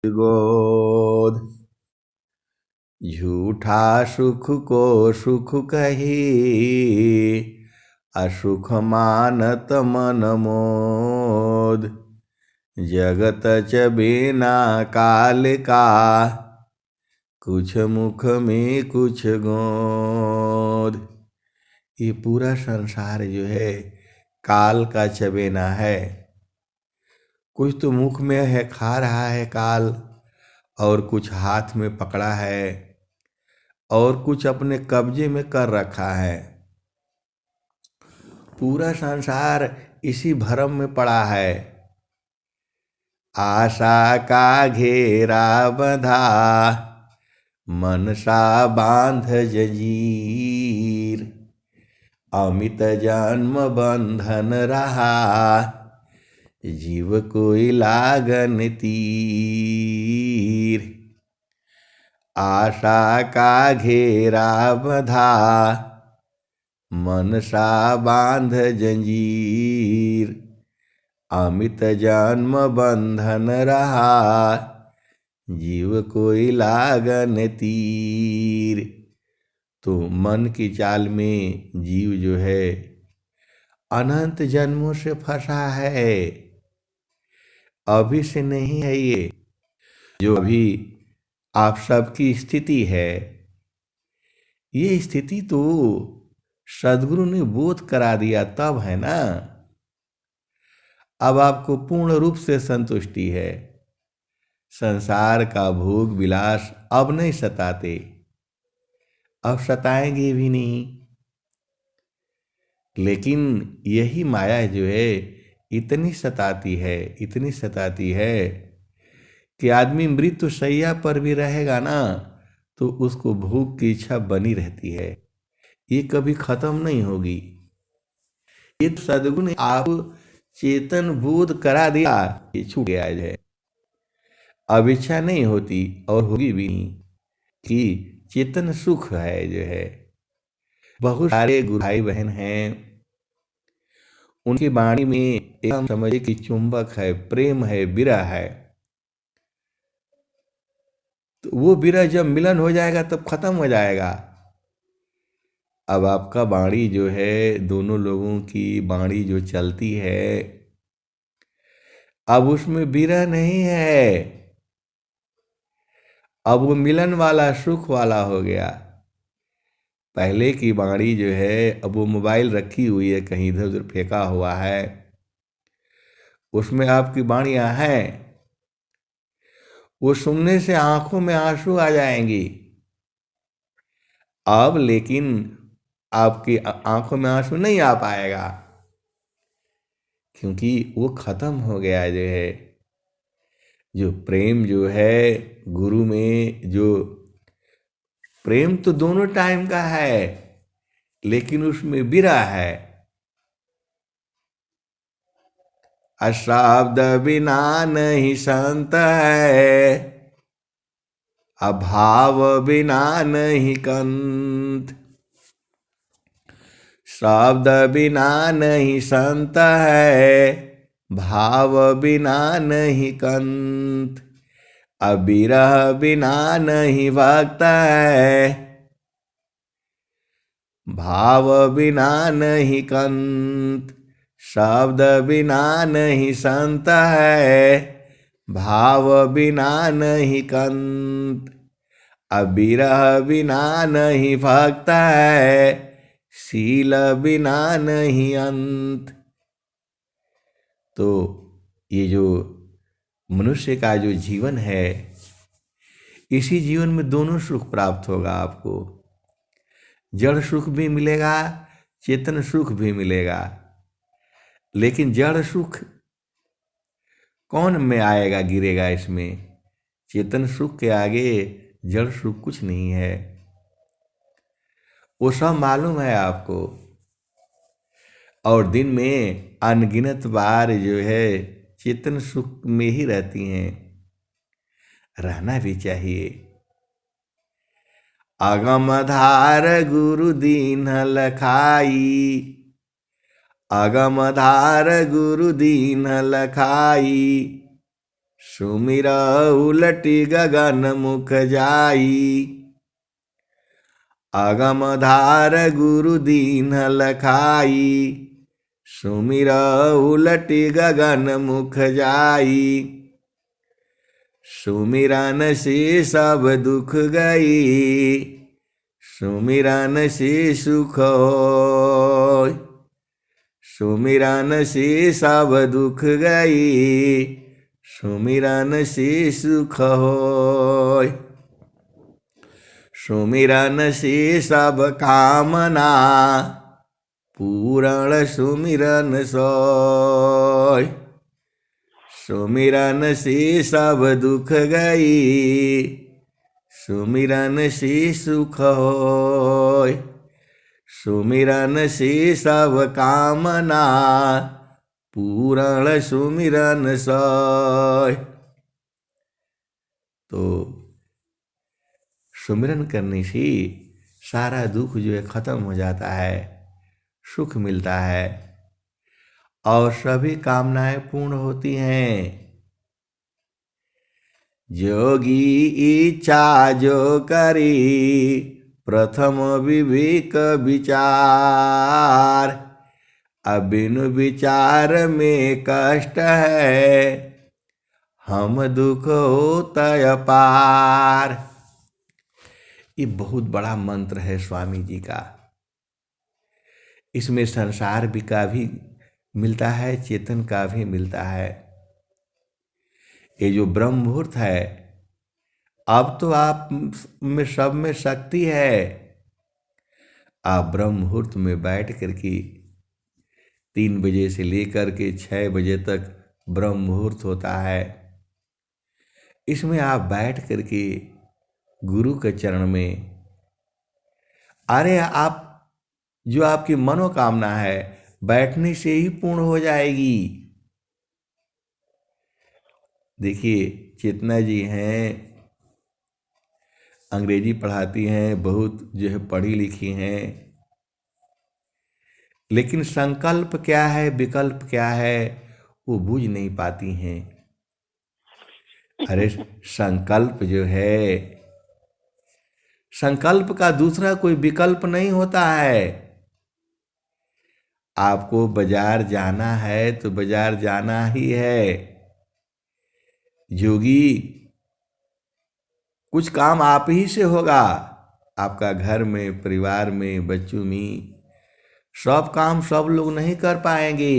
गोद। झूठा सुख को सुख कही, असुख मानत मन मोद। जगत च बिना काल का, कुछ मुख में कुछ गोद। ये पूरा संसार जो है काल का चबेना है। कुछ तो मुख में है, खा रहा है काल, और कुछ हाथ में पकड़ा है, और कुछ अपने कब्जे में कर रखा है। पूरा संसार इसी भ्रम में पड़ा है। आशा का घेरा बंधा, मनसा बांध जंजीर। अमित जन्म बंधन रहा, जीव कोई लागन तीर। आशा का घेरा बंधा, मनसा बांध जंजीर। अमित जन्म बंधन रहा, जीव कोई लागन तीर। तो मन की चाल में जीव जो है अनंत जन्मों से फंसा है। अभी से नहीं है ये, जो अभी आप सबकी स्थिति है। ये स्थिति तो सद्गुरु ने बोध करा दिया तब है ना। अब आपको पूर्ण रूप से संतुष्टि है। संसार का भोग विलास अब नहीं सताते, अब सताएंगे भी नहीं। लेकिन यही माया जो है इतनी सताती है, इतनी सताती है कि आदमी मृत्यु शैया पर भी रहेगा ना तो उसको भोग की इच्छा बनी रहती है। ये कभी खत्म नहीं होगी। ये सद्गुरु ने आप चेतन बोध करा दिया, ये छूट गया है। अब इच्छा नहीं होती और होगी भी नहीं कि चेतन सुख है जो है। बहुत सारे गुरु भाई बहन हैं, उनकी वाणी में एकदम समझिए कि चुंबक है, प्रेम है, विरह है। तो वो विरह जब मिलन हो जाएगा तब खत्म हो जाएगा। अब आपका वाणी जो है, दोनों लोगों की वाणी जो चलती है, अब उसमें विरह नहीं है। अब वो मिलन वाला, सुख वाला हो गया। पहले की वाणी जो है, अब वो मोबाइल रखी हुई है, कहीं इधर उधर फेंका हुआ है, उसमें आपकी वाणियां हैं। वो सुनने से आंखों में आंसू आ जाएंगी। अब लेकिन आपकी आंखों में आंसू नहीं आ पाएगा, क्योंकि वो खत्म हो गया जो है। जो प्रेम जो है गुरु में, जो प्रेम तो दोनों टाइम का है, लेकिन उसमें विरह है। अशब्द बिना नहीं संत है, अभाव बिना नहीं कंत। शब्द बिना नहीं संत है, भाव बिना नहीं कंत। अविरह बिना नहीं भक्त है, भाव बिना नहीं कंत। शब्द बिना नहीं संत है, भाव बिना नहीं कंत। अविरह बिना नहीं भक्त है, शील बिना नहीं अंत। तो ये जो मनुष्य का जो जीवन है, इसी जीवन में दोनों सुख प्राप्त होगा आपको। जड़ सुख भी मिलेगा, चेतन सुख भी मिलेगा। लेकिन जड़ सुख कौन में आएगा, गिरेगा इसमें? चेतन सुख के आगे जड़ सुख कुछ नहीं है। वो सब मालूम है आपको। और दिन में अनगिनत बार जो है चेतन सुख में ही रहती हैं। रहना भी चाहिए। अगमधार गुरु दीन लखाई, अगमधार गुरु दीन लखाई। सुमिर उलटी गगन मुख जाई, अगम धार गुरु दीन लखाई। सुमिर उलटी गगन मुख जाई, सुमिरन से सब दुख गई, सुमिरन से सुख होय। सुमिरन से सब दुख गई, सुमिरन से सुख होय। सुमिरन से सब कामना, पूरण सुमिरन सोय। सुमिरन से सब दुख गई, सुमिरन से सुख होय। सुमिरन से सब कामना, पूरण सुमिरन सोय। तो सुमिरन करने से सारा दुख जो है खत्म हो जाता है, सुख मिलता है और सभी कामनाएं पूर्ण होती हैं। जोगी इच्छा जो करी, प्रथम विवेक विचार। अबिनु विचार में कष्ट है, हम दुख होतय पार। ये बहुत बड़ा मंत्र है स्वामी जी का। इसमें संसार भी का भी मिलता है, चेतन का भी मिलता है। ये जो ब्रह्म मुहूर्त है, अब तो आप में सब में शक्ति है। आप ब्रह्म मुहूर्त में बैठ करके 3 बजे से लेकर के 6 बजे तक ब्रह्म मुहूर्त होता है। इसमें आप बैठ करके गुरु के चरण में, अरे आप जो आपकी मनोकामना है बैठने से ही पूर्ण हो जाएगी। देखिए चेतना जी हैं, अंग्रेजी पढ़ाती हैं, बहुत जो है पढ़ी लिखी हैं, लेकिन संकल्प क्या है विकल्प क्या है वो बूझ नहीं पाती हैं। अरे संकल्प जो है, संकल्प का दूसरा कोई विकल्प नहीं होता है। आपको बाजार जाना है तो बाजार जाना ही है। जोगी कुछ काम आप ही से होगा, आपका घर में, परिवार में, बच्चों में, सब काम सब लोग नहीं कर पाएंगे।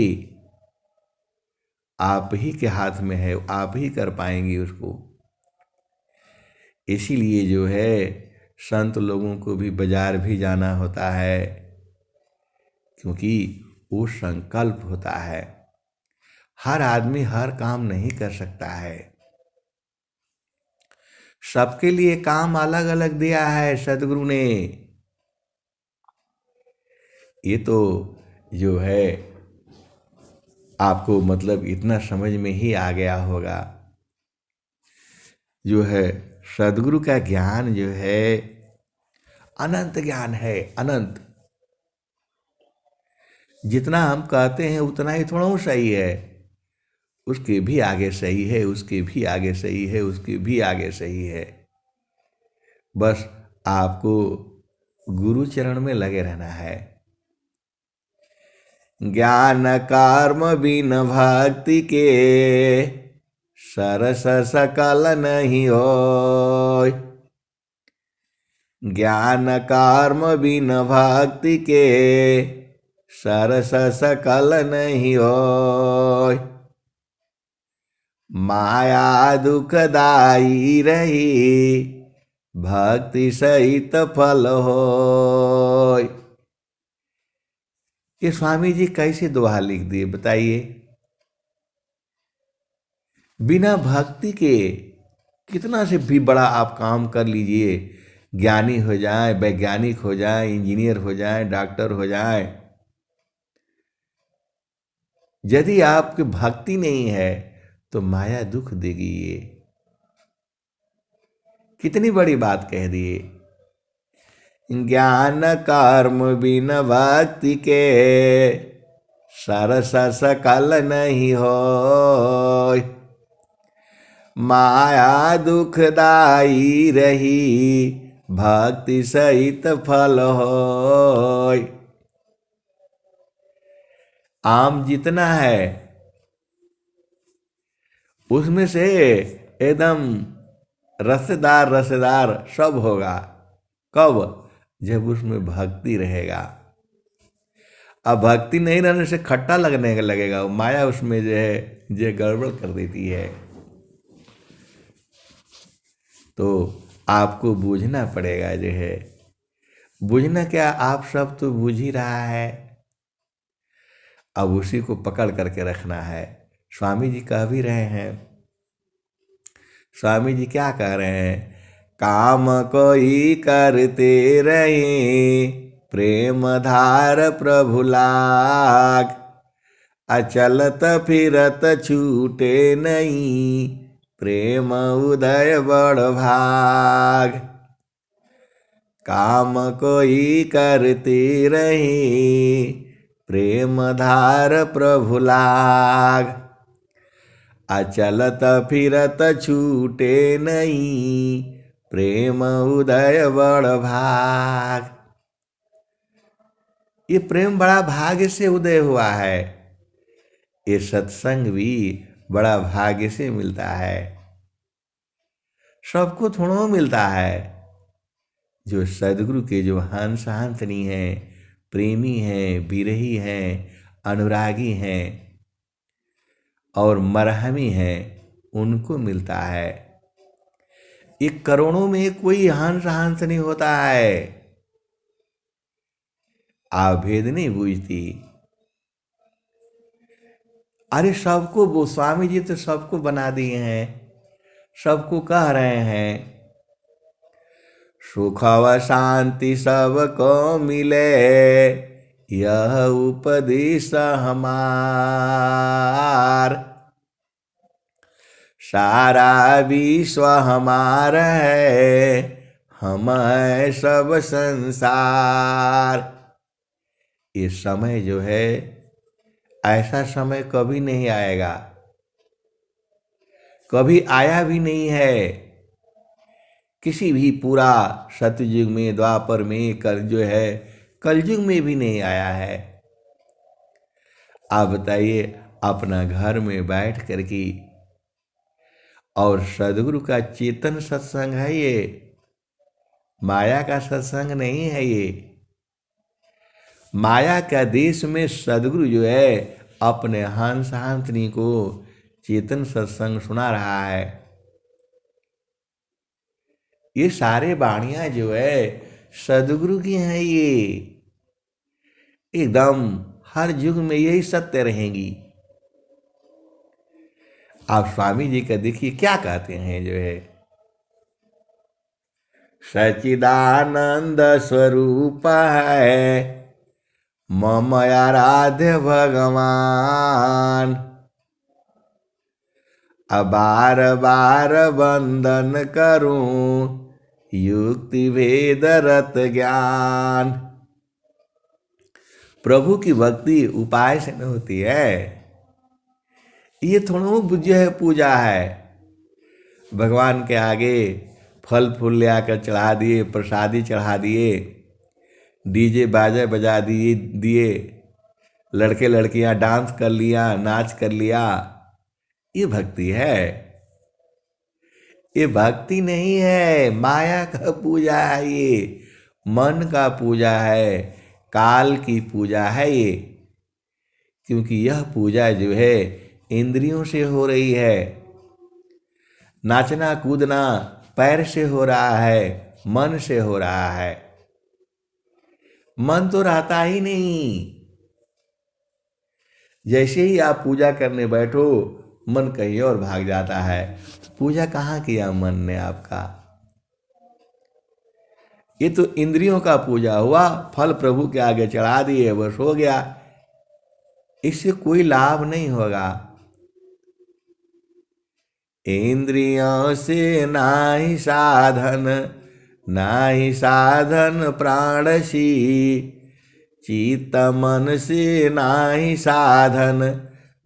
आप ही के हाथ में है, आप ही कर पाएंगे उसको। इसीलिए जो है संत लोगों को भी बाजार भी जाना होता है, क्योंकि वो संकल्प होता है। हर आदमी हर काम नहीं कर सकता है। सबके लिए काम अलग अलग दिया है सदगुरु ने। ये तो जो है आपको मतलब इतना समझ में ही आ गया होगा। जो है सदगुरु का ज्ञान जो है अनंत ज्ञान है, अनंत। जितना हम कहते हैं उतना ही थोड़ा सही है, उसके भी आगे सही है, उसके भी आगे सही है, उसके भी आगे सही है। बस आपको गुरु चरण में लगे रहना है। ज्ञान कर्म बिन भक्ति के, सरस सकल नहीं होय। ज्ञान कर्म बिन भक्ति के, सरस सकल नहीं होय। माया दुखदाई रही, भक्ति सहित फल होय। ये स्वामी जी कैसे दोहा लिख दिए बताइए। बिना भक्ति के कितना से भी बड़ा आप काम कर लीजिए, ज्ञानी हो जाए, वैज्ञानिक हो जाए, इंजीनियर हो जाए, डॉक्टर हो जाए, यदि आपकी भक्ति नहीं है तो माया दुख देगी। ये कितनी बड़ी बात कह दिए। ज्ञान कर्म बिन भक्ति के, सरस सकल नहीं होय। माया दुखदाई रही, भक्ति सहित फल होय। आम जितना है उसमें से एकदम रसदार रसदार सब होगा। कब? जब उसमें भक्ति रहेगा। अब भक्ति नहीं रहने से खट्टा लगने लगेगा, माया उसमें जो है जो गड़बड़ कर देती है। तो आपको बूझना पड़ेगा जो है। बूझना क्या, आप सब तो बूझ ही रहा है, अब उसी को पकड़ करके रखना है। स्वामी जी कह भी रहे हैं, स्वामी जी क्या कह रहे हैं? काम कोई करते रहे, प्रेम धार प्रभु लाग, अचलत फिरत छूटे नहीं, प्रेम उदय बड़ भाग। काम कोई करते रहे, प्रेम धार प्रभु लाग, अचलत फिरत छूटे नहीं, प्रेम उदय बड़ भाग। ये प्रेम बड़ा भाग्य से उदय हुआ है। ये सत्संग भी बड़ा भाग्य से मिलता है। सबको थोड़ा मिलता है। जो सदगुरु के जो हंस हंसनी हैं, प्रेमी हैं, विरही हैं, अनुरागी हैं और मरहमी हैं, उनको मिलता है। एक करोड़ों में कोई हंस हंस नहीं होता है। आप भेद नहीं बूझती। अरे सबको वो स्वामी जी तो सबको बना दिए हैं, सबको कह रहे हैं सुख व शांति सबको मिले, यह उपदेश हमार, सारा विश्व हमारा है, हम है सब संसार। ये समय जो है ऐसा समय कभी नहीं आएगा, कभी आया भी नहीं है। किसी भी पूरा सतयुग में, द्वापर में, कल जो है कलयुग में भी नहीं आया है। आप बताइए, अपना घर में बैठ कर के और सदगुरु का चेतन सत्संग है ये, माया का सत्संग नहीं है ये। माया का देश में सदगुरु जो है अपने हंस हंसनी को चेतन सत्संग सुना रहा है। ये सारे वाणियां जो है सदगुरु की हैं। ये एकदम हर युग में यही सत्य रहेंगी। आप स्वामी जी का देखिए क्या कहते हैं जो है, सच्चिदानंद स्वरूप है मम आराध्य भगवान, बार बार वंदन करूं युक्ति भेद रत ज्ञान। प्रभु की भक्ति उपाय से न होती है। ये थोड़ा बुझे है पूजा है। भगवान के आगे फल फूल ले आकर चढ़ा दिए, प्रसादी चढ़ा दिए, डीजे बाजे बजा दिए, लड़के लड़कियां डांस कर लिया, नाच कर लिया, ये भक्ति है? ये भक्ति नहीं है, माया का पूजा है ये, मन का पूजा है, काल की पूजा है ये। क्योंकि यह पूजा जो है इंद्रियों से हो रही है। नाचना कूदना पैर से हो रहा है, मन से हो रहा है। मन तो रहता ही नहीं। जैसे ही आप पूजा करने बैठो मन कहीं और भाग जाता है। पूजा कहाँ किया मन ने आपका? ये तो इंद्रियों का पूजा हुआ, फल प्रभु के आगे चढ़ा दिए, बस हो गया। इससे कोई लाभ नहीं होगा। इंद्रियों से नाही साधन, नाही साधन प्राणसी, चित्त मन से नाही साधन,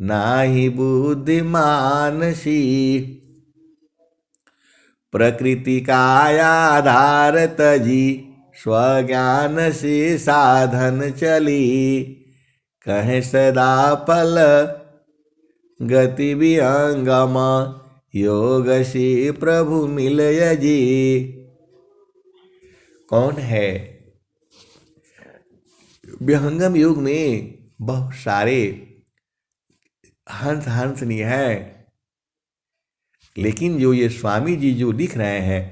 नाही बुद्धिमानसी। प्रकृति का आधार तजी, स्वज्ञान से साधन चली। कहे सदा फल गति विहंगम, योग से प्रभु मिलय जी। कौन है? विहंगम युग में बहुत सारे हंस हंसनी है, लेकिन जो ये स्वामी जी जो लिख रहे हैं,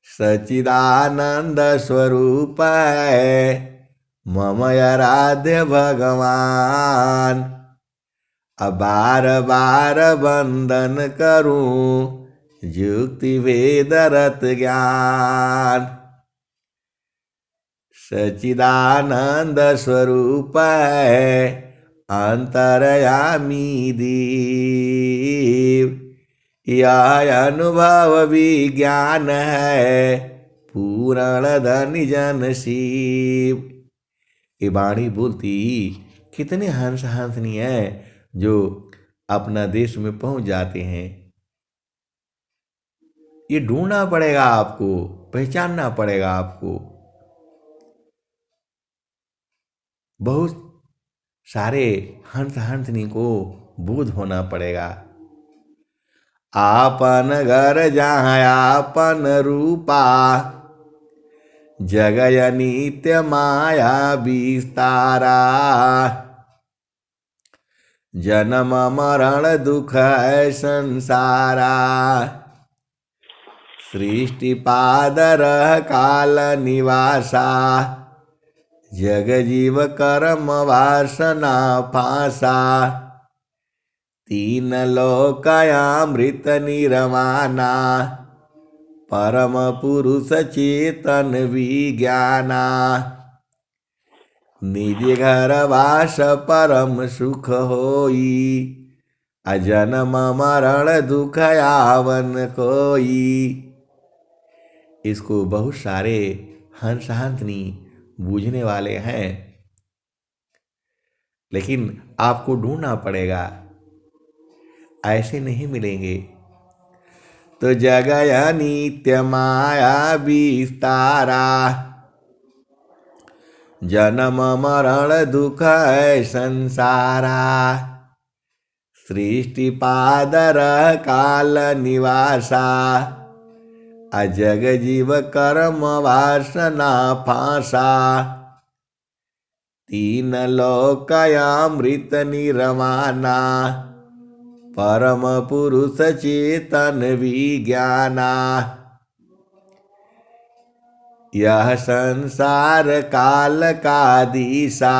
सच्चिदानंद स्वरूप है मम आराध्य भगवान। अब बार बार वंदन करूं युक्ति वेद रत ज्ञान। सच्चिदानंद स्वरूप है अंतर्यामी देव, यह अनुभव विज्ञान है पूर्ण धन जन शिव। ये वाणी बोलती कितने हंस हंसनी है जो अपना देश में पहुंच जाते हैं। ये ढूंढना पड़ेगा आपको, पहचानना पड़ेगा आपको। बहुत सारे हंस हंसनी को बोध होना पड़ेगा। आपन घर जहाँ आपन रूपा, जगय नित्य माया विस्तारा। जन्म मरण दुख है संसारा, सृष्टि पादर काल निवासा। जग जीव कर्म वासना फांसा, तीन लोकामृत निर्वाणा। परम पुरुष चेतन विज्ञाना, निज घर वास परम सुख होई। अजन्म मरण दुख आवन कोई। इसको बहुत सारे हंस हंसनी बूझने वाले हैं, लेकिन आपको ढूंढना पड़ेगा, ऐसे नहीं मिलेंगे। तो जगय नित्य माया विस्तारा, जन्म मरण दुख है संसारा। सृष्टि पादर काल निवासा, अजग जीव कर्म वासना फांसा। तीन लोकामृत निर्वाणा, परम पुरुष चेतन विज्ञाना। यह संसार काल का दिशा,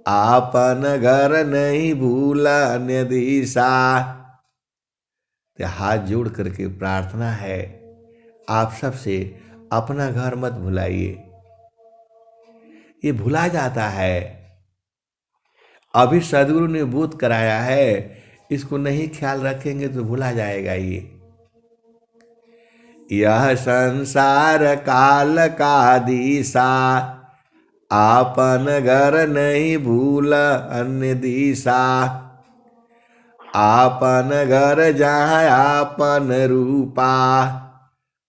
आपन घर नहीं भूला अन्य दिशा। हाथ जोड़ करके प्रार्थना है आप सबसे, अपना घर मत भुलाइए। ये भुला जाता है, अभी सदगुरु ने बोध कराया है, इसको नहीं ख्याल रखेंगे तो भुला जाएगा ये। यह संसार काल का दिशा, आपन घर नहीं भूला अन्य दिशा। आपन घर जहाँ आपन रूपा,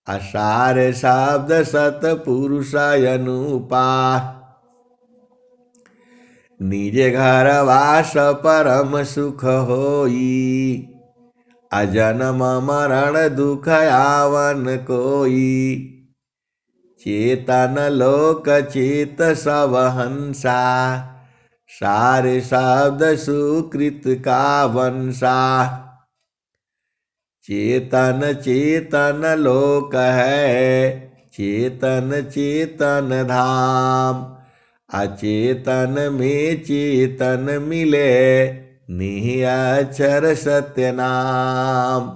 असार शब्द सतपुरुष अनुपा। निज घर वास परम सुख होई, अजन्म मरण दुख आवन कोई। चेतन लोक चेत सब हंसा, सारे शब्द सुकृत का वंशा। चेतन चेतन लोक है, चेतन चेतन धाम। अचेतन में चेतन मिले, निःअक्षर सत्य नाम।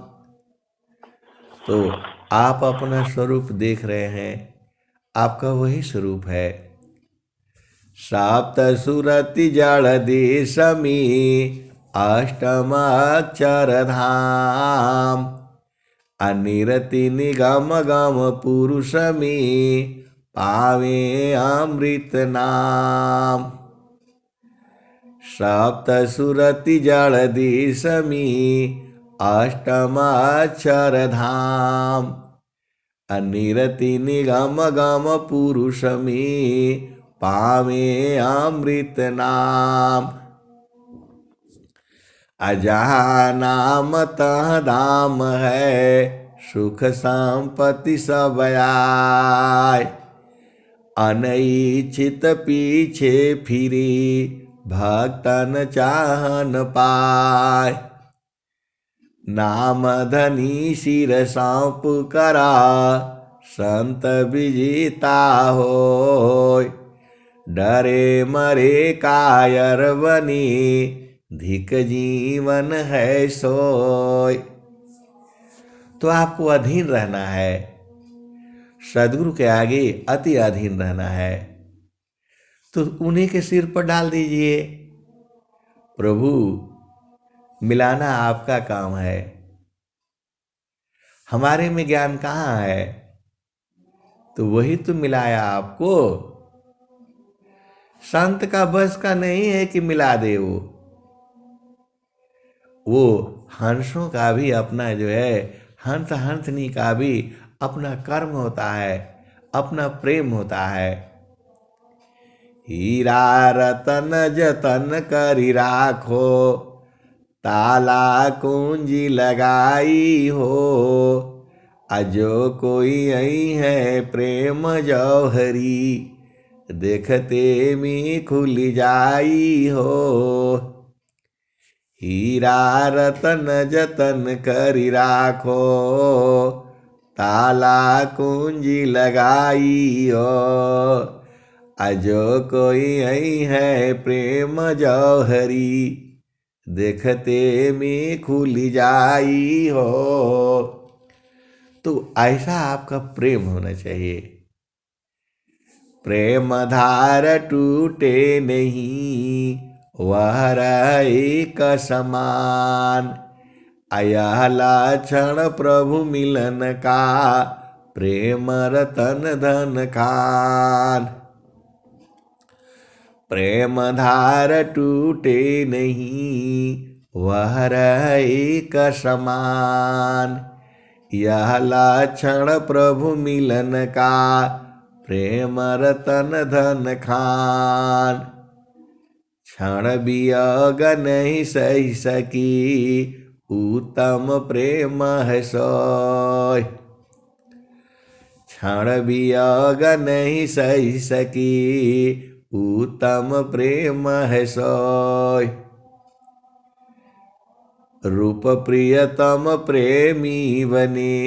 तो आप अपना स्वरूप देख रहे हैं, आपका वही स्वरूप है। सप्त सुरति जड़ देश में, अष्टम अक्षर धाम। अनिरति निगम गम पुरुष में, पावे अमृत नाम। सप्त सुरति जड़ देश में, अष्टमाक्षरधाम अनिरति निगम गम पुरुष में पावे अमृत नाम। अजहाँ नाम तह दाम है सुख संपत्ति सब आय। अनइच्छित पीछे फिरी भक्तन चाहन पाय। नाम धनी सिर सौंप करा संत विजेता होय। डरे मरे कायर बनी धिक जीवन है सोय। तो आपको अधीन रहना है, सदगुरु के आगे अति अधीन रहना है, तो उन्हीं के सिर पर डाल दीजिए। प्रभु मिलाना आपका काम है, हमारे में ज्ञान कहाँ है, तो वही तो मिलाया आपको। संत का बस का नहीं है कि मिला दे वो हंसों का भी अपना जो है, हंस हंसनी का भी अपना कर्म होता है, अपना प्रेम होता है। हीरा रतन जतन करी राखो ताला कुंजी लगाई हो। अजो कोई आई है प्रेम जौहरी देखते में खुल जाई हो। हीरा रतन जतन करी राखो ताला कुंजी लगाई हो। अजो कोई आई है प्रेम जौहरी देखते में खुल जाई हो। तो ऐसा आपका प्रेम होना चाहिए। प्रेम धार टूटे नहीं वह एक समान। अयह लक्षण प्रभु मिलन का प्रेम रतन धन खान। प्रेम धार टूटे नहीं वह एक समान। यह लक्षण प्रभु मिलन का प्रेम रतन धन खान। क्षण वियोग नहीं सही सकी उत्तम प्रेम है सोय। क्षण वियोग नहीं सही सकी उत्तम प्रेम है सोय। रूप प्रियतम प्रेमी बने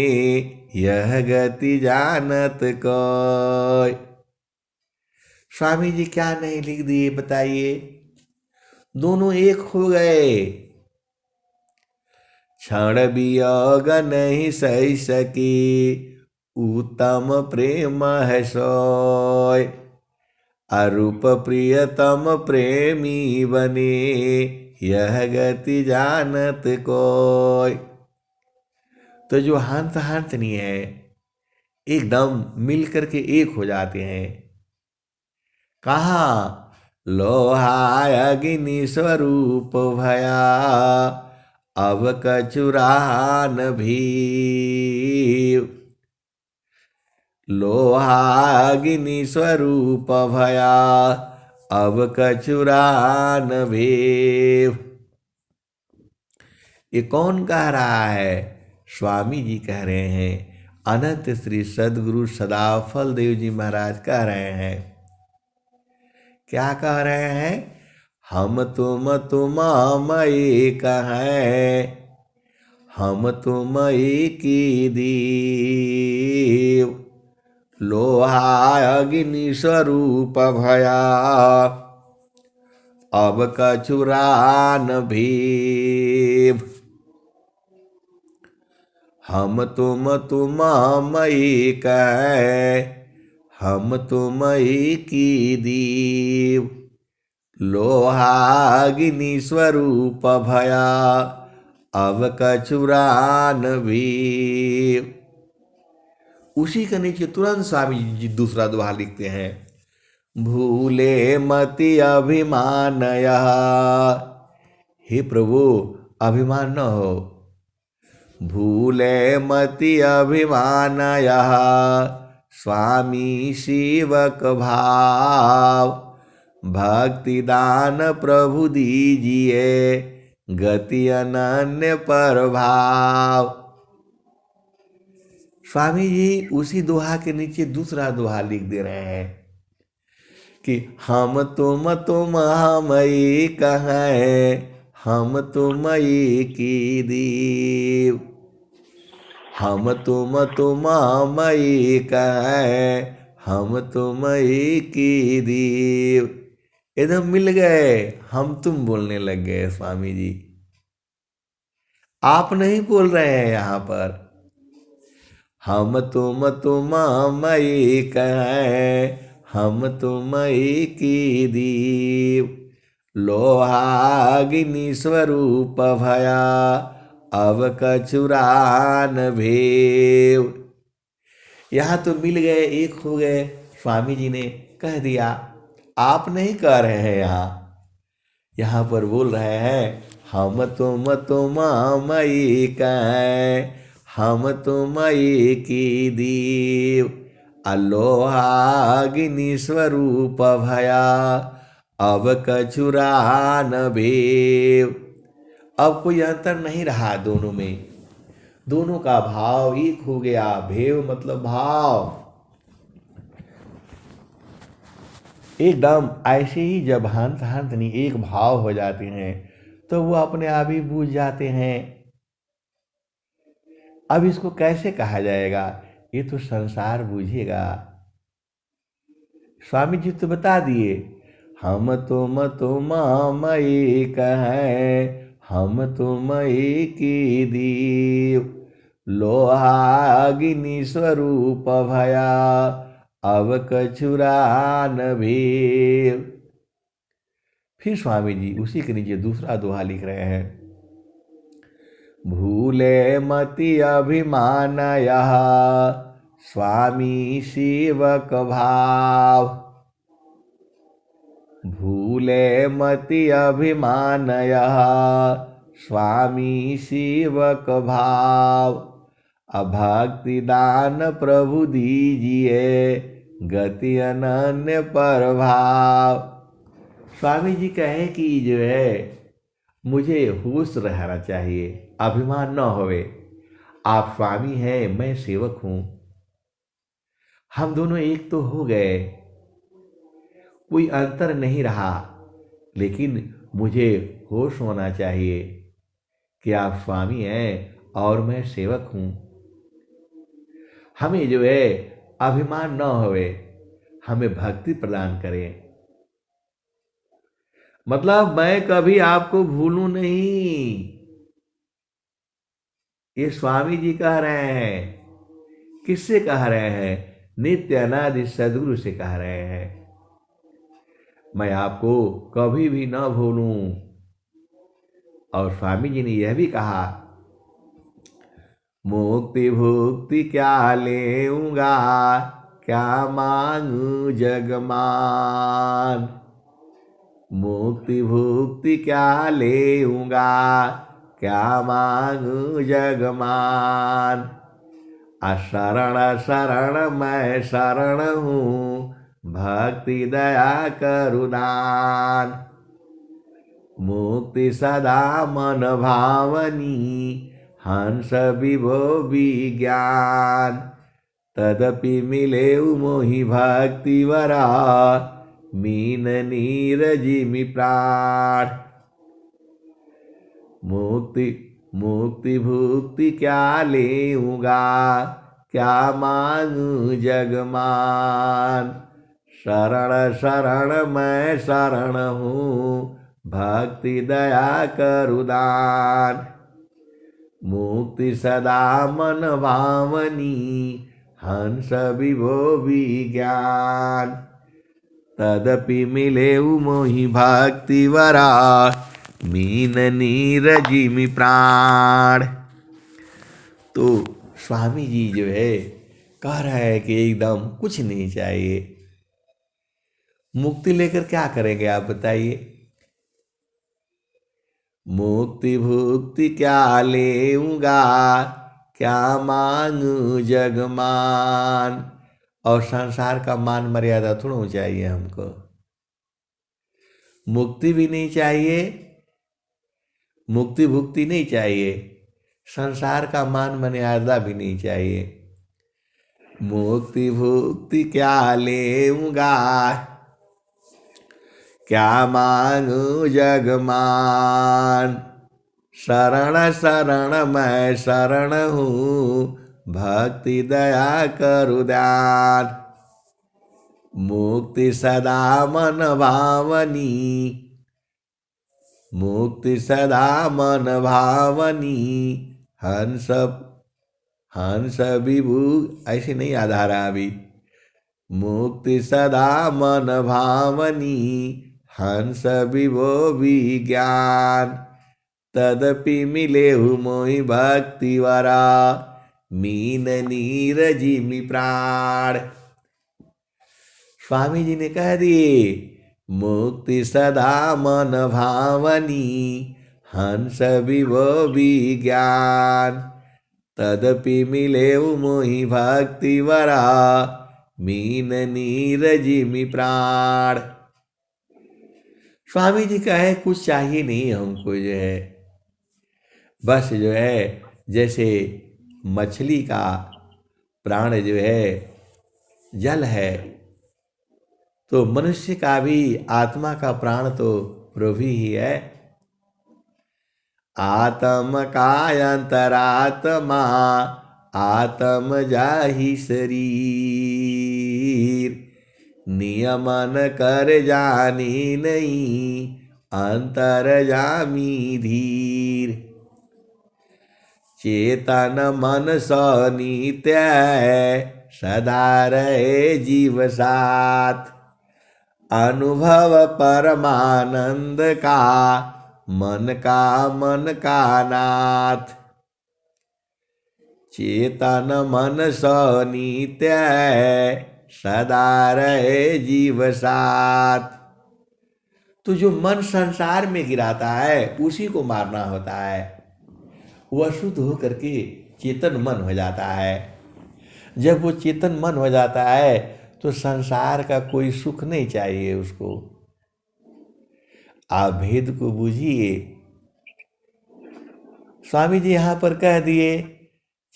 यह गति जानत कोय। स्वामी जी क्या नहीं लिख दिए बताइए, दोनों एक हो गए। क्षण वियोग नहीं सही सकी उत्तम प्रेम है सोय। अरूप प्रियतम प्रेमी बने यह गति जानत कोय। तो जो हंस हंसनी है एकदम मिल करके एक हो जाते हैं। कहाँ लोहा अग्नि स्वरूप भया अब कचुरान भी। लोहा अग्नि स्वरूप भया अब कचुरान भेव। ये कौन कह रहा है? स्वामी जी कह रहे हैं, अनंत श्री सदगुरु सदाफल देव जी महाराज कह रहे हैं। क्या कह रहे हैं? हम तुम एक हैं, हम तुम एक ही देव। लोहा अग्नि स्वरूप भया अब कचुरान भीव। हम तुम एक हैं, हम तुम एक ही देव। लोहा अग्नि स्वरूप भया अब कचुरान भीव। उसी के नीचे तुरंत स्वामी जी दूसरा दोहा लिखते हैं, भूले मति अभिमान यह। हे प्रभु अभिमान न हो, भूले मति अभिमान यह स्वामी सेवक भाव। भक्ति दान प्रभु दीजिए गति अनन्य प्रभाव। स्वामी जी उसी दोहा के नीचे दूसरा दोहा लिख दे रहे हैं कि हम तुम हम एक हैं, हम तुम एक ही देव। हम तुम हम एक हैं, हम तुम एक ही देव। एकदम मिल गए, हम तुम बोलने लग गए स्वामी जी। आप नहीं बोल रहे हैं यहाँ पर। हम तुम हम एक हैं, हम तुम एक ही देव। लोहाग्नि स्वरूप भया अब कछुरान भेव। यहाँ तो मिल गए, एक हो गए। स्वामी जी ने कह दिया, आप नहीं कह रहे हैं। यहाँ पर बोल रहे हैं हम तुम हम एक हैं, हम तुम एक ही देव। अलोहाग्नि स्वरूप भया अब कछुरान भेव। अब कोई अंतर नहीं रहा दोनों में, दोनों का भाव एक हो गया। भेव मतलब भाव। एकदम ऐसे ही जब हंस हंसनी एक भाव हो जाते हैं तो वो अपने आप ही बूझ जाते हैं। अब इसको कैसे कहा जाएगा, ये तो संसार बूझेगा। स्वामी जी तो बता दिए, हम तुम हम एक हैं, हम तुम एक ही देव। लोहाग्नि स्वरूप भया अब कछुरान भेव। फिर स्वामी जी उसी के नीचे दूसरा दोहा लिख रहे हैं। भूले मति अभिमान यह स्वामी सेवक भाव। भूले मति अभिमान यह स्वामी सेवक भाव। अभक्ति दान प्रभु दीजिए गति अनन्य प्रभाव। स्वामी जी कहे कि जो है मुझे होश रहना चाहिए, अभिमान न होवे। आप स्वामी हैं, मैं सेवक हूं, हम दोनों एक तो हो गए, कोई अंतर नहीं रहा। लेकिन मुझे होश होना चाहिए कि आप स्वामी हैं और मैं सेवक हूं। हमें जो है अभिमान न होवे, हमें भक्ति प्रदान करें। मतलब मैं कभी आपको भूलूं नहीं, ये स्वामी जी कह रहे हैं। किससे कह रहे हैं? नित्य अनादि सद्गुरु से कह रहे हैं। मैं आपको कभी भी न भूलूं। और स्वामी जी ने यह भी कहा, मुक्ति भुक्ति क्या लेऊंगा, क्या मांगू जगमान। मुक्ति भुक्ति क्या लेऊंगा, क्या मांगू जगमान। अशरण शरण मैं शरण हूँ, भक्ति दया करुदान। मुक्ति सदा मन भावनी, हंस विभो विज्ञान। तदपि मिले मोहि भक्ति वरा, मीन नीरजिमि प्राण। मुक्ति मुक्ति भुक्ति क्या लेऊंगा, क्या मांगू जगमान। शरण शरण मैं शरण हूँ, भक्ति दया करुदान। मुक्ति सदा मन भावनी, हंस विभो विज्ञान। तदपि मिले मोहि भक्ति वरा, मीन नीरजिमि प्राण। तो स्वामी जी जो है कह रहे हैं कि एकदम कुछ नहीं चाहिए। मुक्ति लेकर क्या करेंगे आप बताइए? मुक्ति भुक्ति क्या लेऊंगा, क्या मांगू जगमान। और संसार का मान मर्यादा थोड़ा चाहिए हमको। मुक्ति भी नहीं चाहिए, मुक्ति भुक्ति नहीं चाहिए, संसार का मान मर्यादा भी नहीं चाहिए। मुक्ति भुक्ति क्या लेऊंगा, क्या मांगू जगमान। शरण शरण मैं शरण हूँ, भक्ति दया करु दान। मुक्ति सदा मन भावनी, मुक्ति सदा मन भावनी। हंस हंस विभु, ऐसे नहीं याद आ रहा अभी। मुक्ति सदा मन भावनी, हंस विभो विज्ञान। तदपि मिलेहु मोहि भक्ति वरा, मीन नीरजिमि प्राण। स्वामी जी ने कह दिए, मुक्ति सदा मन भावनी, हंस विभो विज्ञान। तदपि मिलेहु मोहि भक्ति वरा, मीन नीरजिमि प्राण। स्वामी जी कहे कुछ चाहिए नहीं हमको, जो है बस जो है जैसे मछली का प्राण जो है जल है, तो मनुष्य का भी आत्मा का प्राण तो प्रभु ही है। आत्म का अंतरात्मा, आत्म जाहि शरीर। नियमन कर जानी नहीं, अंतर जामी धीर। चेतन मन सो नित्य है, सदा रहे जीव साथ। अनुभव परमानंद का, मन का नाथ। चेतन मन सो नित्य है, सदा रहे जीव साथ। तो जो मन संसार में गिराता है उसी को मारना होता है। वह शुद्ध होकर के चेतन मन हो जाता है। जब वो चेतन मन हो जाता है तो संसार का कोई सुख नहीं चाहिए उसको। आप भेद को बूझिए। स्वामी जी यहाँ पर कह दिए,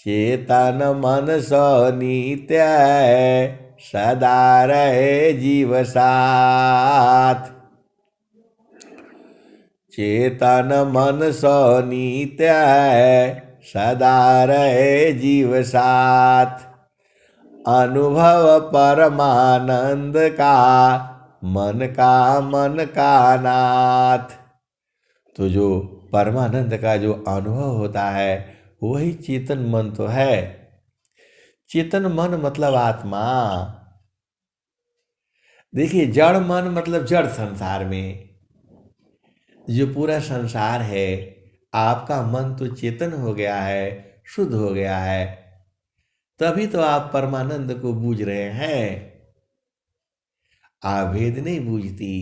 चेतन मन सो नित्य है, सदा रहे जीव साथ। चेतन मन सो नित्य है, सदा रहे जीव साथ। अनुभव परमानंद का, मन का नाथ। तो जो परमानंद का जो अनुभव होता है वही चेतन मन तो है। चेतन मन मतलब आत्मा। देखिए, जड़ मन मतलब जड़ संसार में जो पूरा संसार है, आपका मन तो चेतन हो गया है, शुद्ध हो गया है, तभी तो आप परमानंद को बूझ रहे हैं। आप भेद नहीं बूझती।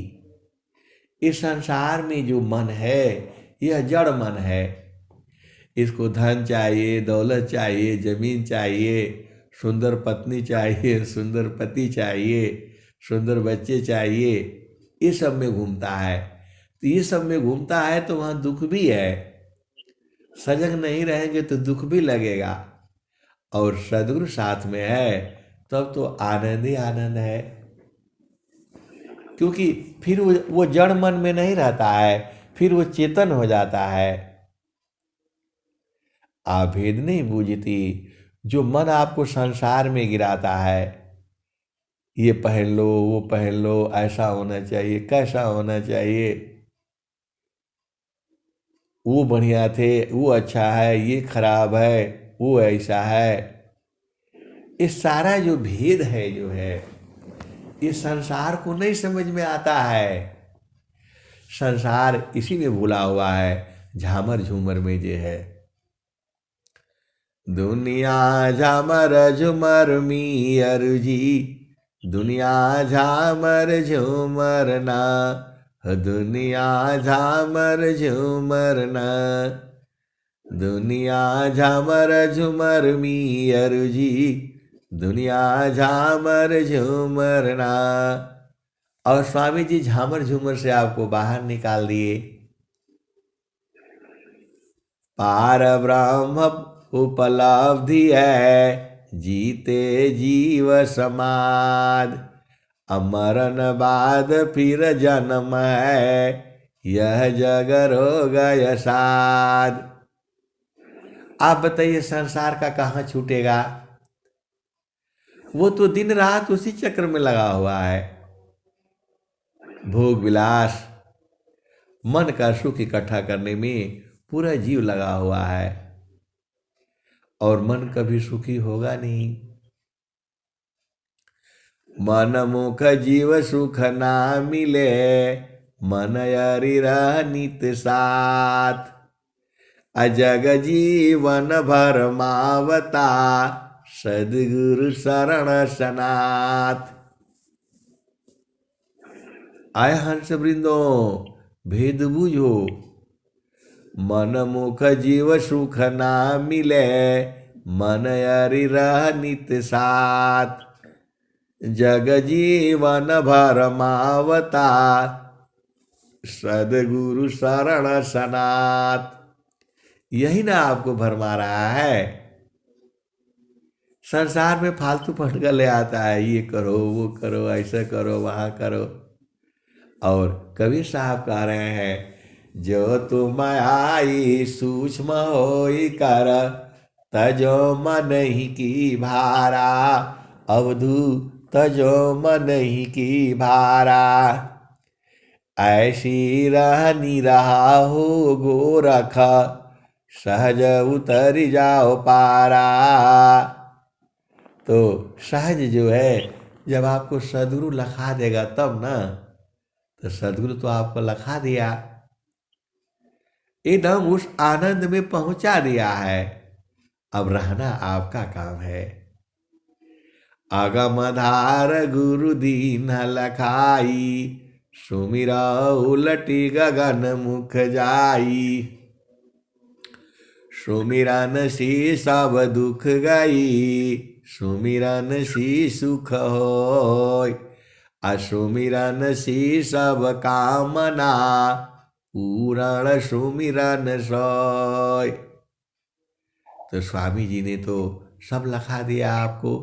इस संसार में जो मन है यह जड़ मन है। इसको धन चाहिए, दौलत चाहिए, जमीन चाहिए, सुंदर पत्नी चाहिए, सुंदर पति चाहिए, सुंदर बच्चे चाहिए, ये सब में घूमता है। तो ये सब में घूमता है तो वहाँ दुख भी है। सजग नहीं रहेंगे तो दुख भी लगेगा। और सद्गुरु साथ में है तब तो आनंद ही आनंद है। क्योंकि फिर वो जड़ मन में नहीं रहता है, फिर वो चेतन हो जाता है। आप भेद नहीं बूझती। जो मन आपको संसार में गिराता है, ये पहन लो, वो पहन लो, ऐसा होना चाहिए, कैसा होना चाहिए, वो बढ़िया थे, वो अच्छा है, ये खराब है, वो ऐसा है। ये सारा जो भेद है जो है, ये संसार को नहीं समझ में आता है। संसार इसी में भूला हुआ है, झामर झूमर में जो है। दुनिया झामर झूमर मियर जी, दुनिया झामर झूमर ना। दुनिया झामर झूमर न, दुनिया झामर झूमर मियर जी, दुनिया झामर झूमर ना। और स्वामी जी झामर झूमर से आपको बाहर निकाल दिए। पार ब्रह्म उपलब्धि है, जीते जीव समाद, अमरन बाद फिर जन्म है, यह जग रोग यसाद। आप बताइए संसार का कहाँ छूटेगा? वो तो दिन रात उसी चक्र में लगा हुआ है। भोग विलास, मन का सुख इकट्ठा करने में पूरा जीव लगा हुआ है, और मन कभी सुखी होगा नहीं। मन मुख जीव सुख ना मिले, मन यरि रह नित साथ, अजग जीवन भर मावता, सदगुरु शरण सनाथ। आय हंस वृंदो भेद बूझो, मन मुख जीव सुख ना मिले, मन यरि रह नित साथ, जग जीवन भर मावता, सदगुरु शरण सनाथ। यही ना आपको भरमा रहा है। संसार में फालतू फटका ले आता है, ये करो वो करो ऐसा करो वहाँ करो। और कबीर साहब कह रहे हैं, जो तुम आई सूक्ष्म होई कर, तजो मन ही की भारा, अवधू तजो मन ही की भारा, ऐसी रहनी रहा हो गोरख, सहज उतर जाओ पारा। तो सहज जो है, जब आपको सदगुरु लखा देगा तब ना, तो सदगुरु तो आपको लखा दिया, एकदम उस आनंद में पहुंचा दिया है। अब रहना आपका काम है। अगमधार गुरु दीन लखाई, सुमिरा उलटी गगन मुख जाई, सुमिरन सी सब दुख गई, सुमिरन सी सुख होय, असुमिरन सी सब कामना, पूरण सुमिरन सोय। तो स्वामी जी ने तो सब लखा दिया आपको।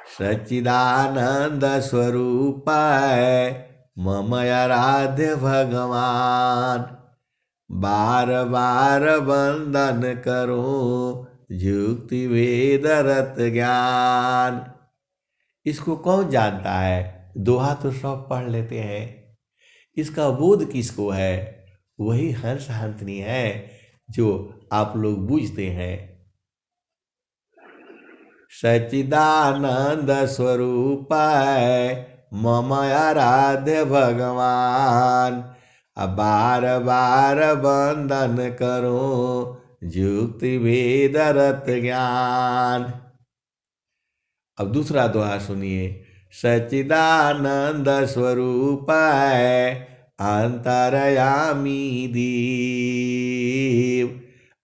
सच्चिदानंद स्वरूप है मम आराध्य भगवान, बार बार वंदन करूं जुक्ति वेद रत ज्ञान। इसको कौन जानता है? दोहा तो सब पढ़ लेते हैं, इसका बोध किसको है? वही हंस हंसनी है जो आप लोग बूझते हैं। सच्चिदानंद स्वरूप है मम आराध्य भगवान, बार बार वंदन करूं जुक्ति वेद रत ज्ञान। अब दूसरा दोहा सुनिए। सच्चिदानंद स्वरूप है अंतरयामी दीव,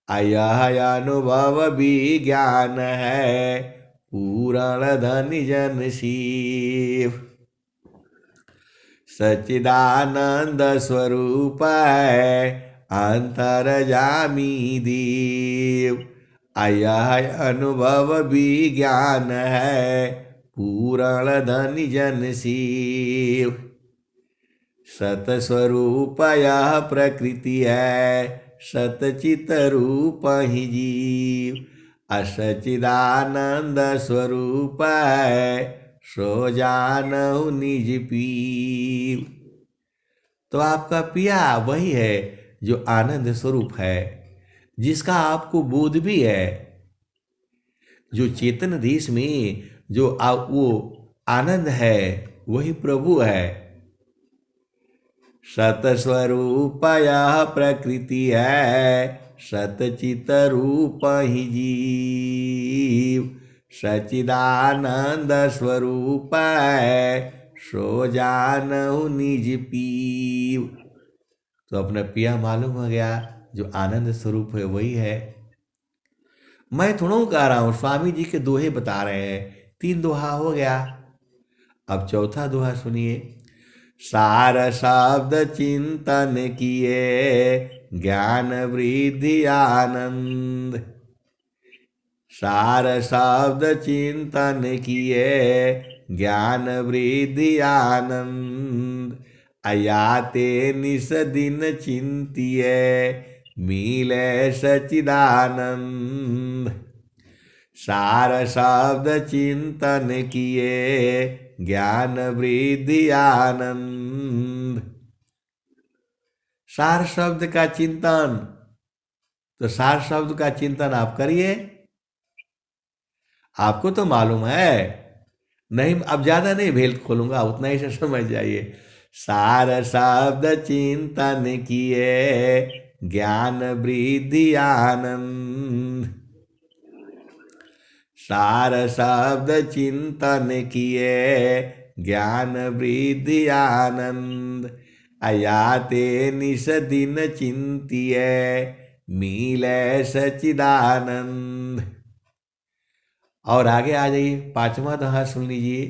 यह अनुभव विज्ञान है पूरण धनि जन शिव। सच्चिदानंद स्वरूप है अंतरयामी दीव, यह अनुभव विज्ञान है पूरण धनि जन शिव। सतस्वरूप यह प्रकृति है सतचित रूप ही जीव, असच्चिदानंद स्वरूप है सो जानहु निज पीव। तो आपका पिया वही है जो आनंद स्वरूप है, जिसका आपको बोध भी है, जो चेतन देश में जो वो आनंद है वही प्रभु है। सतस्वरूप यह प्रकृति है सतचित रूप ही जीव, सच्चिदानंद स्वरूप है सो जानहु निज पीव। तो अपना पिया मालूम हो गया, जो आनंद स्वरूप है वही है। मैं थोड़ा कह रहा हूं, स्वामी जी के दोहे बता रहे हैं। 3 दोहा हो गया, अब चौथा दोहा सुनिए। सार शब्द चिंतन किए ज्ञान वृद्धि आनंद। सार शब्द चिंतन किए ज्ञान वृद्धि आनंद। अयाते निस दिन चिंतिए मिले सचिदानंद। सार शब्द चिंतन किए ज्ञान वृद्धि आनंद। सार शब्द का चिंतन, तो सार शब्द का चिंतन आप करिए। आपको तो मालूम है, नहीं अब ज्यादा नहीं भेल खोलूंगा, उतना ही से समझ जाइए। सार शब्द चिंतन किए ज्ञान वृद्धि आनंद। सार शब्द चिंतन किए ज्ञान वृद्धि आनंद। अयाते निस दिन चिंतिए मिले सचिदानंद। और आगे आ जाइए, 5वां दोहा सुन लीजिए।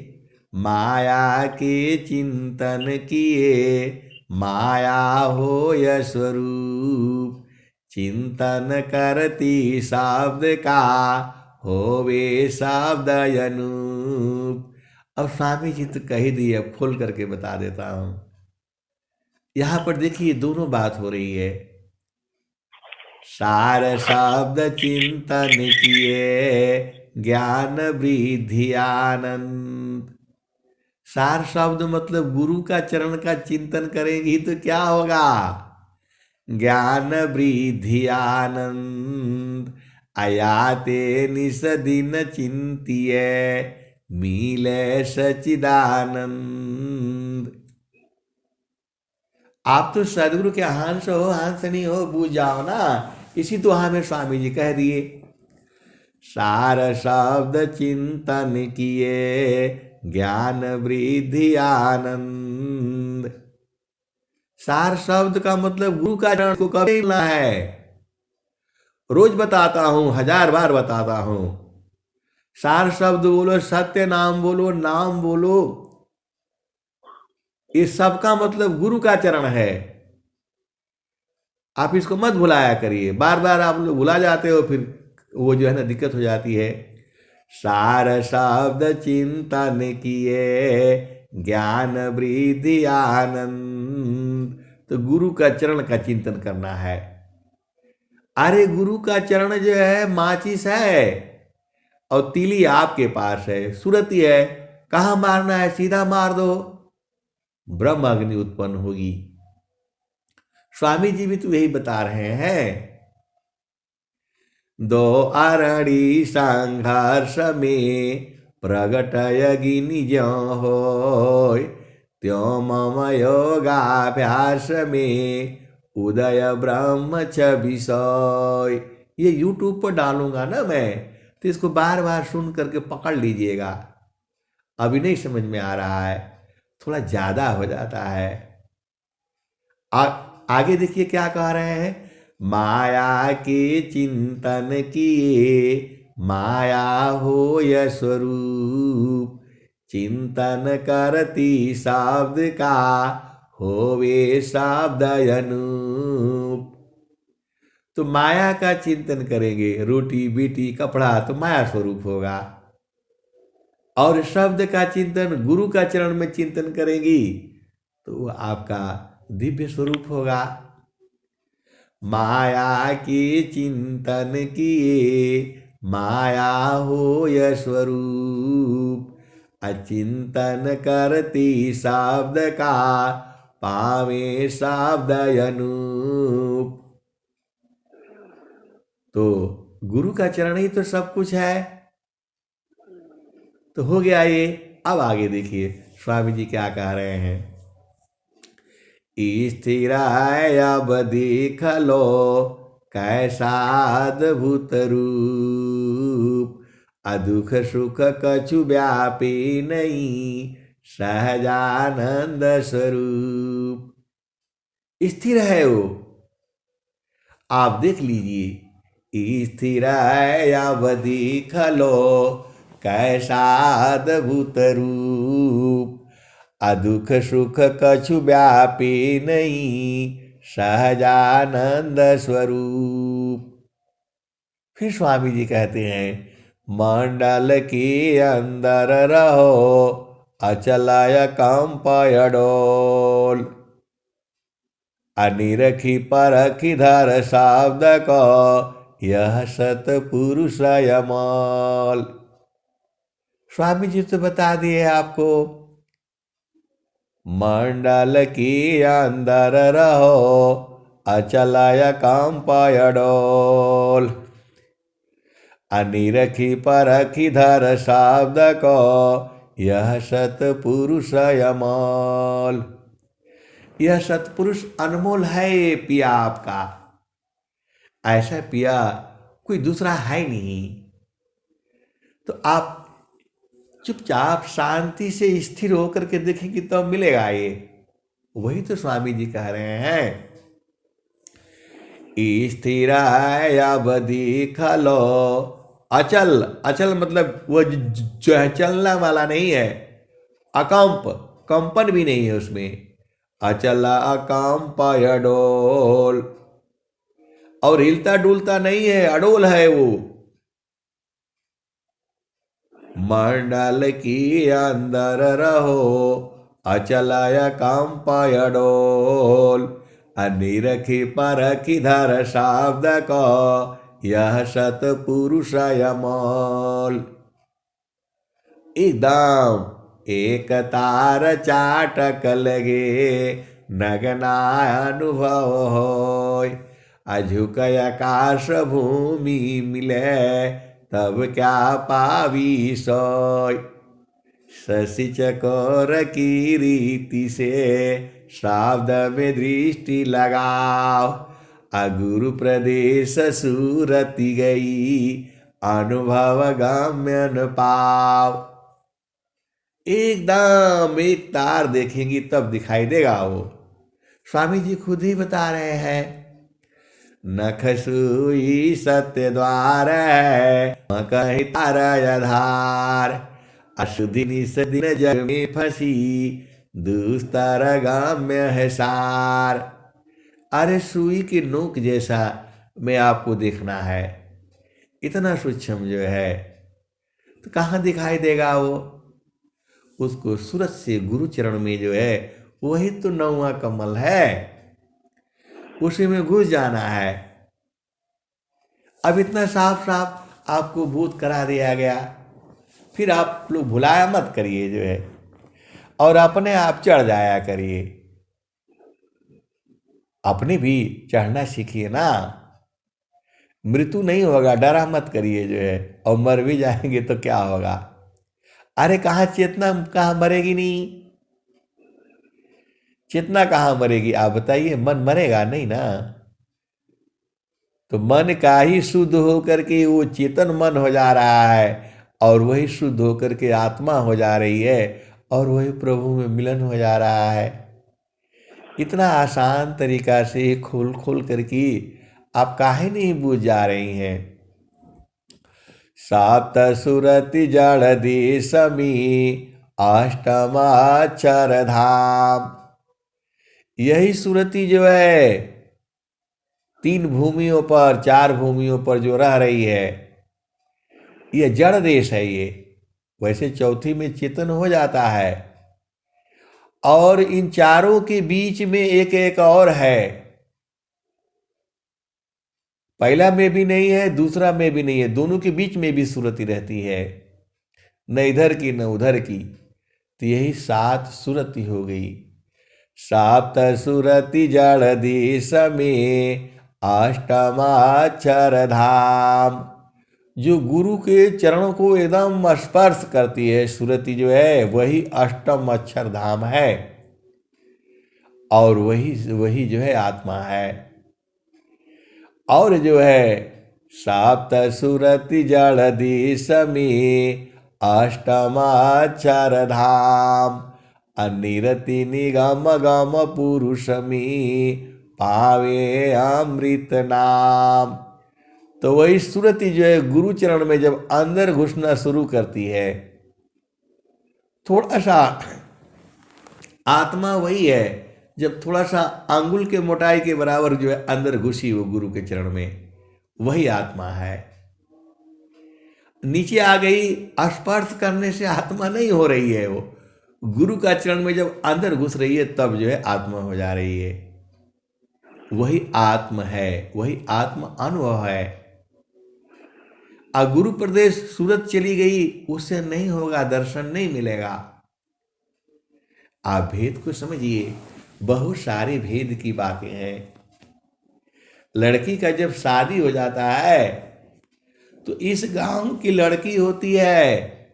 माया के चिंतन किए माया होय स्वरूप। चिंतन करती शब्द का होवे शब्द अनूप। अब स्वामी जी तो कह दिए, अब खोल करके बता देता हूं। यहां पर देखिए दोनों बात हो रही है। सार शब्द चिंतन किए ज्ञान वृद्धि आनंद। सार शब्द मतलब गुरु का चरण का चिंतन करेंगी तो क्या होगा? ज्ञान वृद्धि आनंद। अयाते निस दिन चिंतिए मिले सचिदानंद। आप तो सदगुरु के हंस हो, हंसनी हो, बूझ जाओ ना। इसी तो हमें स्वामी जी कह दिए। सार शब्द चिंतन किए ज्ञान वृद्धि आनंद। सार शब्द का मतलब गुरु का चरण को कभी लेना है। रोज बताता हूं, 1000 बार बताता हूं। सार शब्द बोलो, सत्य नाम बोलो, नाम बोलो, इस सब का मतलब गुरु का चरण है। आप इसको मत भुलाया करिए, बार बार आप लोग भुला जाते हो, फिर वो जो है ना दिक्कत हो जाती है। सार शब्द चिंतन किए ज्ञान वृद्धि आनंद। तो गुरु का चरण का चिंतन करना है। अरे गुरु का चरण जो है माचिस है और तीली आपके पास है, सुरती है। कहाँ मारना है? सीधा मार दो, ब्रह्म अग्नि उत्पन्न होगी। स्वामी जी भी तो यही बता रहे हैं। दो अरणी संघर्ष में प्रगट अग्नि ज्यों होय। त्यों मम योगाभ्यास में उदय ब्रह्म छवि सोय। ये YouTube पर डालूंगा ना मैं, तो इसको बार बार सुन करके पकड़ लीजिएगा। अभी नहीं समझ में आ रहा है, थोड़ा ज्यादा हो जाता है। आगे देखिए क्या कह रहे हैं। माया के चिंतन किए माया होय स्वरूप। चिंतन करती शब्द का होवे शब्द अनूप। तो माया का चिंतन करेंगे, रोटी बेटी कपड़ा तो माया स्वरूप होगा। और शब्द का चिंतन गुरु का चरण में चिंतन करेंगी तो वो आपका दिव्य स्वरूप होगा। माया के चिंतन किए माया होय स्वरूप। अचिंतन करती शब्द का पावे शब्द अनूप। तो गुरु का चरण ही तो सब कुछ है। तो हो गया ये। अब आगे देखिए स्वामी जी क्या कह रहे हैं। स्थिर अब देख लो कैसा अद्भुत रूप। अदुख सुख कछु व्यापी नहीं सहजानंद स्वरूप। स्थिर है वो, आप देख लीजिए। स्थिर है अवधि खलो कैसा अद्भुत रूप, अदुख सुख कछु व्यापी नहीं सहजानंद स्वरूप। फिर स्वामी जी कहते हैं, मंडल के अंदर रहो अचलय कंपय डोल, अनिरखी परखी धर शब्द को यह सतपुरुष अमल। स्वामी जी तो बता दिए आपको, मंडल की अंदर रहो अचलय कंपय डोल, अनिरखी परखी धर शब्द को यह सतपुरुष अमल। यह सतपुरुष अनमोल है ये पिया आपका, ऐसा पिया कोई दूसरा है नहीं। तो आप चुपचाप शांति से स्थिर होकर के देखेंगे तो मिलेगा ये। वही तो स्वामी जी कह रहे हैं, स्थिर है अवधि खलो। अचल, अचल मतलब वो जो है चलने वाला नहीं है, अकंप, कंपन भी नहीं है उसमें। अचल अकंप अडोल, और हिलता डुलता नहीं है, अडोल है वो। मंडल की अंदर रहो अचलय कंप अडोल, अनिरखी परखी धर शब्द को यह सतपुरुष अमल। एकदम एक तार चाटक लगे नगना अनुभव होय, अझुक आकाश भूमि मिले तब क्या पावी सोय। शशि चकोर की रीति से शब्द में दृष्टि लगाओ, अगुरु प्रदेश सूरति गई अनुभव गम्य न पाओ। एकदम एक तार देखेंगी तब दिखाई देगा वो। स्वामी जी खुद ही बता रहे हैं, नख सुई सत्य द्वार है कहीं ताराधार, अशुद्धि निस्दिन जग में फंसी दुस्तर गम्य है सार। अरे सुई की नोक जैसा में आपको देखना है, इतना सूक्ष्म जो है, तो कहाँ दिखाई देगा वो। उसको सूरत से गुरु चरण में जो है वही तो नौवां कमल है, उसी में घुस जाना है। अब इतना साफ साफ आपको बोध करा दिया गया, फिर आप लोग भुलाया मत करिए जो है, और अपने आप चढ़ जाया करिए। अपने भी चढ़ना सीखिए ना, मृत्यु नहीं होगा, डरा मत करिए जो है। और मर भी जाएंगे तो क्या होगा, अरे कहाँ चेतना कहाँ मरेगी, नहीं चेतना कहाँ मरेगी आप बताइए, मन मरेगा नहीं ना। तो मन का ही शुद्ध होकर के वो चेतन मन हो जा रहा है, और वही शुद्ध होकर के आत्मा हो जा रही है, और वही प्रभु में मिलन हो जा रहा है। इतना आसान तरीका से खोल खोल करके आप काहे नहीं बूझ जा रही हैं। सात सुरति जड़ देशमी अष्टमाक्षर धाम, यही सुरति जो है तीन भूमियों पर, चार भूमियों पर जो रह रही है, ये जड़ देश है ये। वैसे चौथी में चेतन हो जाता है, और इन चारों के बीच में एक एक और है। पहला में भी नहीं है, दूसरा में भी नहीं है, दोनों के बीच में भी सुरति रहती है, न इधर की न उधर की। तो यही सात सुरति हो गई। सात सुरति जड़ देश में अष्टमाक्षर धाम, जो गुरु के चरणों को एकदम स्पर्श करती है सुरति जो है, वही अष्टम अक्षर धाम है, और वही जो है आत्मा है। और जो है सात सुरति जड़ देश में अष्टमाक्षर धाम, अनिरति निगम गम पुरुषमी पावे अमृत नाम। तो वही सुरति जो है गुरु चरण में जब अंदर घुसना शुरू करती है, थोड़ा सा आत्मा वही है, जब थोड़ा सा अंगुल के मोटाई के बराबर जो है अंदर घुसी वो गुरु के चरण में, वही आत्मा है। नीचे आ गई, स्पर्श करने से आत्मा नहीं हो रही है, वो गुरु का चरण में जब अंदर घुस रही है तब जो है आत्मा हो जा रही है। वही आत्म है, वही आत्म अनुभव है। गुरु प्रदेश सूरत चली गई, उससे नहीं होगा, दर्शन नहीं मिलेगा। आप भेद को समझिए, बहुत सारे भेद की बातें हैं। लड़की का जब शादी हो जाता है तो इस गांव की लड़की होती है,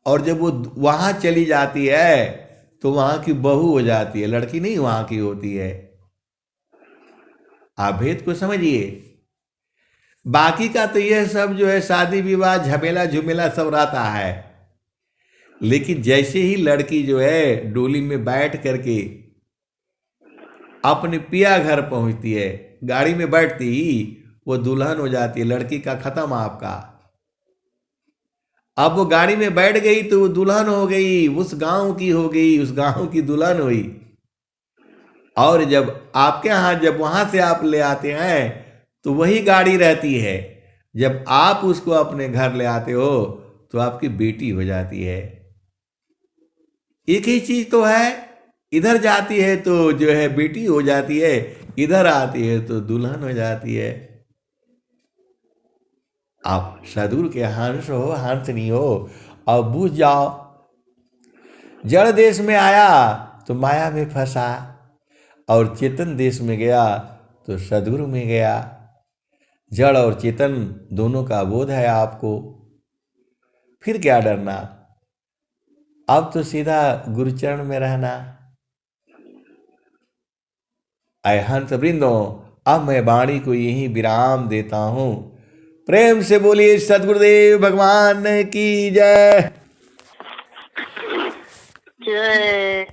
और जब वो वहां चली जाती है तो वहां की बहू हो जाती है, लड़की नहीं वहां की होती है। आप भेद को समझिए। बाकी का तो यह सब जो है शादी विवाह झमेला झुमेला सब रहता है, लेकिन जैसे ही लड़की जो है डोली में बैठ करके अपने पिया घर पहुंचती है, गाड़ी में बैठती ही वो दुल्हन हो जाती है, लड़की का खत्म आपका। अब वो गाड़ी में बैठ गई तो वो दुल्हन हो गई, उस गांव की हो गई, उस गांव की दुल्हन हुई। और जब आपके यहाँ जब वहां से आप ले आते हैं तो वही गाड़ी रहती है, जब आप उसको अपने घर ले आते हो तो आपकी बेटी हो जाती है। एक ही चीज तो है, इधर जाती है तो जो है बेटी हो जाती है, इधर आती है तो दुल्हन हो जाती है। आप सदगुरु के हंस हो, हंसनी हो, और बूझ जाओ। जड़ देश में आया तो माया में फंसा, और चेतन देश में गया तो सदगुरु में गया। जड़ और चेतन दोनों का बोध है आपको, फिर क्या डरना। अब तो सीधा गुरुचरण में रहना। अय हंस वृंदो, अब मैं वाणी को यही विराम देता हूं। प्रेम से बोलिए सदगुरुदेव भगवान की जय। जय।